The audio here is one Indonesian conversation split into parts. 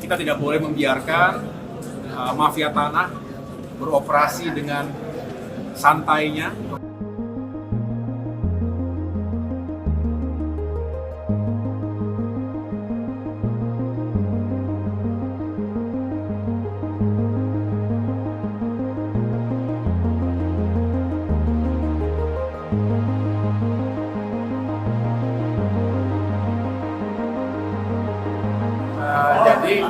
kita tidak boleh membiarkan mafia tanah beroperasi dengan santainya. Jadi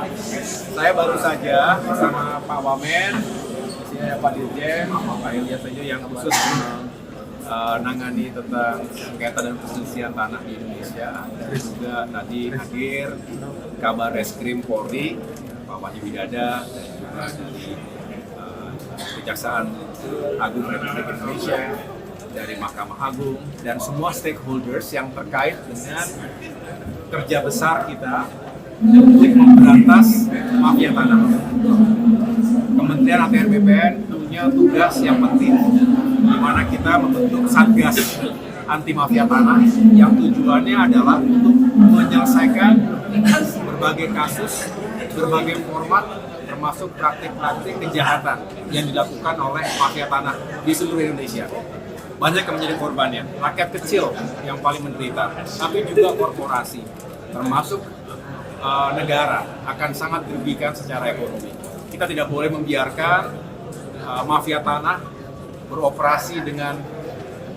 saya baru saja bersama Pak Wamen, di sini ada Pak Dirjen, Pak Ilyas saja yang khusus menangani tentang sengketa dan perselisihan tanah di Indonesia. Dan juga tadi hadir Kabar Reskrim Polri, Pak Wahyu Widada, dan juga dari Kejaksaan Agung Republik Indonesia, dari Mahkamah Agung, dan semua stakeholders yang terkait dengan kerja besar kita untuk memberantas mafia tanah. Kementerian ATR BPN punya tugas yang penting, di mana kita membentuk Satgas anti mafia tanah yang tujuannya adalah untuk menyelesaikan berbagai kasus, berbagai format, termasuk praktik-praktik kejahatan yang dilakukan oleh mafia tanah di seluruh Indonesia. Banyak yang menjadi korbannya, rakyat kecil yang paling menderita, tapi juga korporasi, termasuk negara akan sangat dirugikan secara ekonomi. Kita tidak boleh membiarkan mafia tanah beroperasi dengan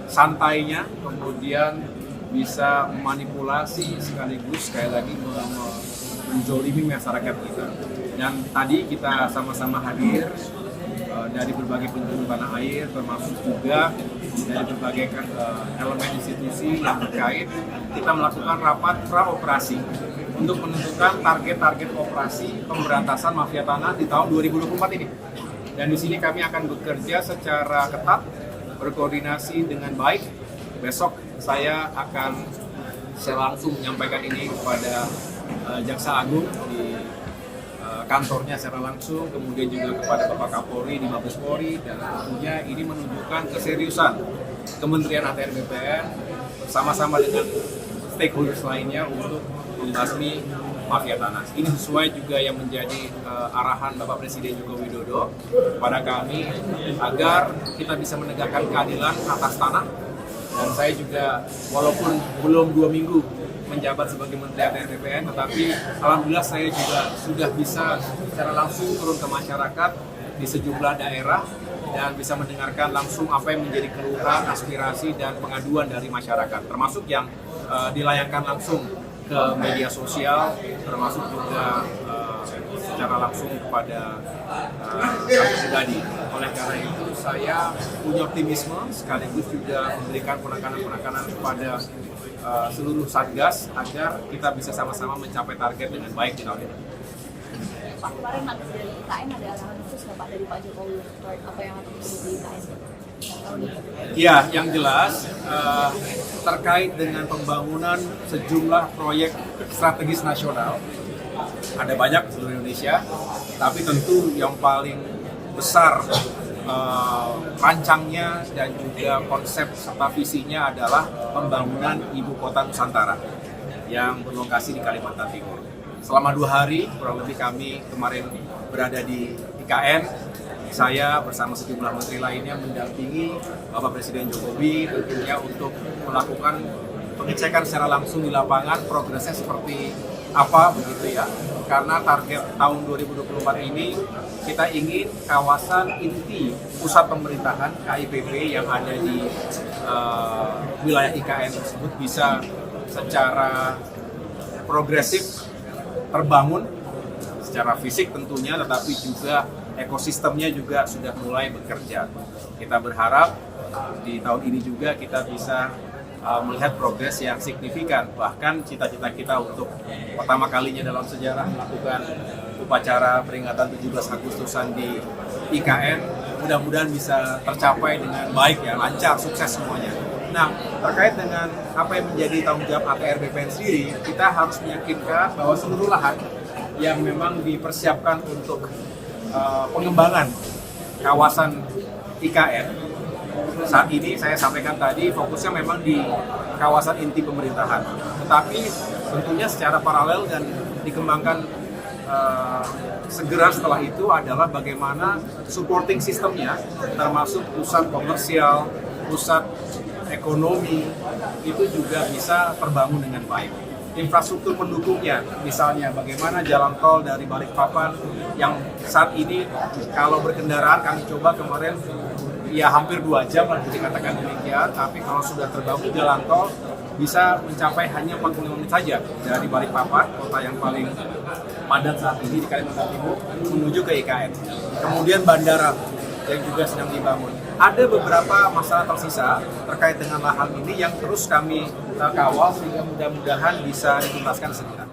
santainya, kemudian bisa memanipulasi sekaligus sekali lagi menjolimi masyarakat kita. Dan tadi kita sama-sama hadir dari berbagai penjuru tanah air, termasuk juga dari berbagai elemen institusi yang terkait. Kita melakukan rapat pra-operasi untuk menentukan target-target operasi pemberantasan mafia tanah di tahun 2024 ini. Dan di sini kami akan bekerja secara ketat, berkoordinasi dengan baik. Besok saya akan langsung menyampaikan ini kepada Jaksa Agung di kantornya secara langsung, kemudian juga kepada Bapak Kapolri di Mabes Polri, dan tentunya ini menunjukkan keseriusan Kementerian ATR BPN bersama-sama dengan stakeholders lainnya untuk membasmi mafia tanah. Ini sesuai juga yang menjadi arahan Bapak Presiden Joko Widodo kepada kami agar kita bisa menegakkan keadilan atas tanah. Dan saya juga walaupun belum 2 minggu menjabat sebagai Menteri ATR BPN, tetapi alhamdulillah saya juga sudah bisa secara langsung turun ke masyarakat di sejumlah daerah dan bisa mendengarkan langsung apa yang menjadi keluhan, aspirasi, dan pengaduan dari masyarakat, termasuk yang dilayangkan langsung ke media sosial, termasuk juga secara langsung kepada kami pribadi. Oleh karena itu saya punya optimisme sekaligus juga memberikan penekanan-penekanan kepada seluruh Satgas agar kita bisa sama-sama mencapai target dengan baik di tahun ini. Pak, kemarin habis dari IKN ada arahan khusus nggak Pak dari Pak Jokowi apa yang akan terjadi di IKN? Ya, yang jelas terkait dengan pembangunan sejumlah proyek strategis nasional, ada banyak di seluruh Indonesia, tapi tentu yang paling besar rancangnya dan juga konsep serta visinya adalah pembangunan Ibu Kota Nusantara yang berlokasi di Kalimantan Timur. Selama 2 hari, kurang lebih kami kemarin berada di IKN. Saya bersama sejumlah menteri lainnya mendampingi Bapak Presiden Jokowi tentunya untuk melakukan pengecekan secara langsung di lapangan progresnya seperti apa begitu ya. Karena target tahun 2024 ini kita ingin kawasan inti pusat pemerintahan KIPP yang ada di wilayah IKN tersebut bisa secara progresif terbangun secara fisik tentunya, tetapi juga ekosistemnya juga sudah mulai bekerja. Kita berharap di tahun ini juga kita bisa melihat progres yang signifikan. Bahkan cita-cita kita untuk pertama kalinya dalam sejarah melakukan upacara peringatan 17 Agustusan di IKN, mudah-mudahan bisa tercapai dengan baik ya, lancar, sukses semuanya. Nah, terkait dengan apa yang menjadi tanggung jawab ATR BPN sendiri, kita harus meyakinkan bahwa seluruh lahan yang memang dipersiapkan untuk pengembangan kawasan IKN saat ini saya sampaikan tadi fokusnya memang di kawasan inti pemerintahan, tetapi tentunya secara paralel dan dikembangkan segera setelah itu adalah bagaimana supporting sistemnya, termasuk pusat komersial, pusat ekonomi, itu juga bisa terbangun dengan baik. Infrastruktur pendukungnya, misalnya bagaimana jalan tol dari Balikpapan yang saat ini kalau berkendaraan kami coba kemarin ya hampir 2 jam lah dikatakan demikian, tapi kalau sudah terbangun jalan tol bisa mencapai hanya 45 menit saja dari Balikpapan, kota yang paling padat saat ini di Kalimantan Timur, menuju ke IKN. Kemudian bandara yang juga sedang dibangun. Ada beberapa masalah tersisa terkait dengan lahan ini yang terus kami kawal sehingga mudah-mudahan bisa dituntaskan segera.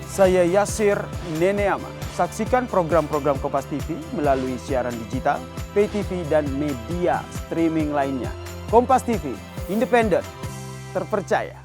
Saya Yasir Neneama. Saksikan program-program Kompas TV melalui siaran digital, pay TV, dan media streaming lainnya. Kompas TV, independen, terpercaya.